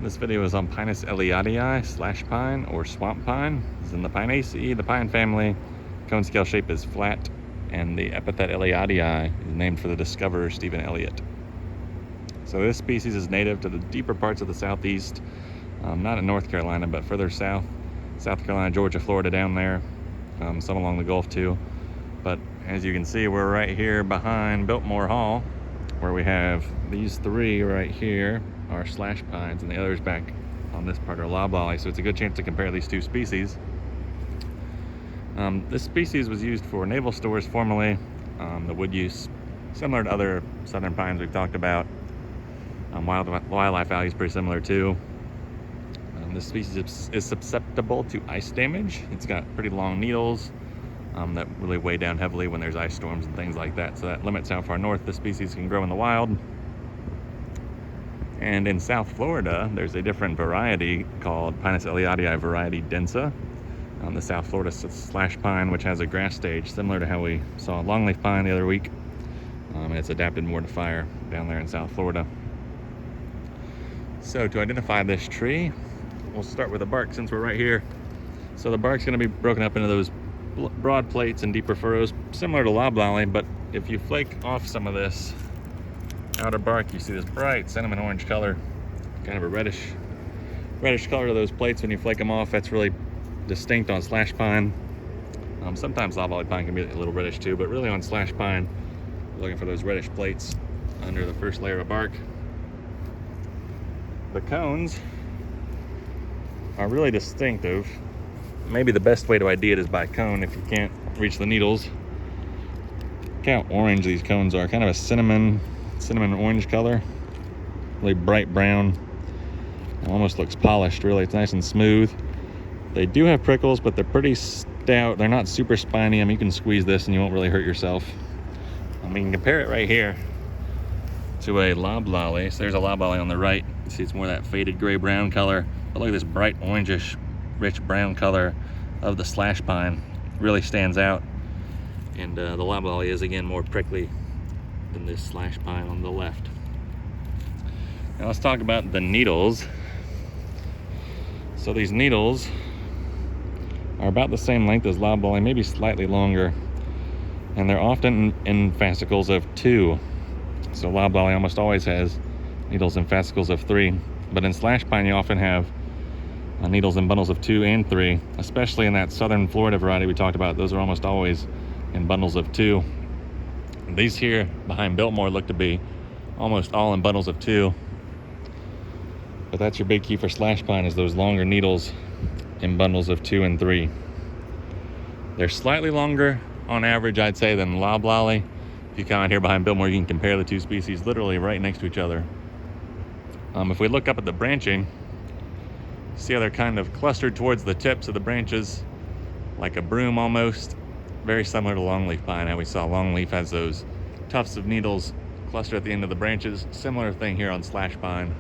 This video is on Pinus elliottii, slash pine, or swamp pine. It's in the Pinaceae, the pine family. Cone scale shape is flat, and the epithet elliottii is named for the discoverer, Stephen Elliott. So this species is native to the deeper parts of the southeast, not in North Carolina, but further south, South Carolina, Georgia, Florida, down there, some along the Gulf too. But as you can see, we're right here behind Biltmore Hall, where we have these three right here are slash pines, and the others back on this part are loblolly. So it's a good chance to compare these two species. This species was used for naval stores formerly. The wood use, similar to other southern pines we've talked about. Wildlife value is pretty similar too. This species is susceptible to ice damage. It's got pretty long needles that really weigh down heavily when there's ice storms and things like that. So that limits how far north the species can grow in the wild. And in South Florida, there's a different variety called Pinus elliottii variety densa. The South Florida slash pine, which has a grass stage similar to how we saw longleaf pine the other week. And it's adapted more to fire down there in South Florida. So to identify this tree, we'll start with the bark since we're right here. So the bark's going to be broken up into those broad plates and deeper furrows, similar to loblolly, but if you flake off some of this outer bark, you see this bright cinnamon orange color, kind of a reddish color to those plates. When you flake them off, that's really distinct on slash pine. Sometimes loblolly pine can be a little reddish too, but really on slash pine, we're looking for those reddish plates under the first layer of bark. The cones are really distinctive. Maybe the best way to ID it is by cone if you can't reach the needles. Look how orange these cones are, kind of a cinnamon orange color, really bright brown. It almost looks polished, really. It's nice and smooth. They do have prickles, but they're pretty stout. They're not super spiny. I mean, you can squeeze this and you won't really hurt yourself. I mean, you can compare it right here to a loblolly. So there's a loblolly on the right. You see it's more that faded gray brown color, but look at this bright orangish rich brown color of the slash pine. Really stands out. And the loblolly is again more prickly than this slash pine on the left. Now let's talk about the needles. So these needles are about the same length as loblolly, maybe slightly longer, and they're often in fascicles of 2. So loblolly almost always has needles in fascicles of 3, but in slash pine you often have needles in bundles of 2 and 3, especially in that southern Florida variety we talked about. Those are almost always in bundles of 2. These here behind Biltmore look to be almost all in bundles of 2, but that's your big key for slash pine, is those longer needles in bundles of 2 and 3. They're slightly longer on average, I'd say, than loblolly. If you come out here behind Biltmore, you can compare the two species literally right next to each other. If we look up at the branching, see how they're kind of clustered towards the tips of the branches, like a broom almost. Very similar to longleaf pine, how we saw longleaf has those tufts of needles clustered at the end of the branches. Similar thing here on slash pine.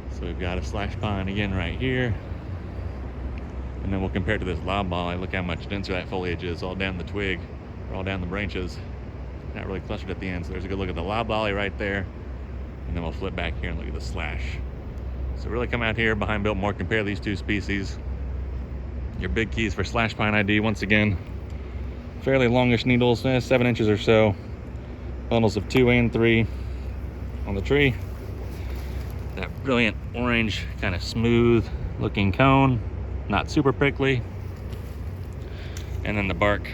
So we've got a slash pine again right here. And then we'll compare it to this loblolly. Look how much denser that foliage is, all down the twig, or all down the branches. Not really clustered at the end. So there's a good look at the loblolly right there. And then we'll flip back here and look at the slash. So really come out here behind Biltmore, compare these two species. Your big keys for slash pine ID, once again, fairly longish needles, 7 inches or so, bundles of 2 and 3 on the tree. That brilliant orange, kind of smooth looking cone, not super prickly. And then the bark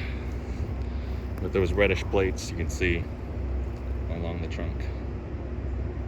with those reddish plates you can see along the trunk.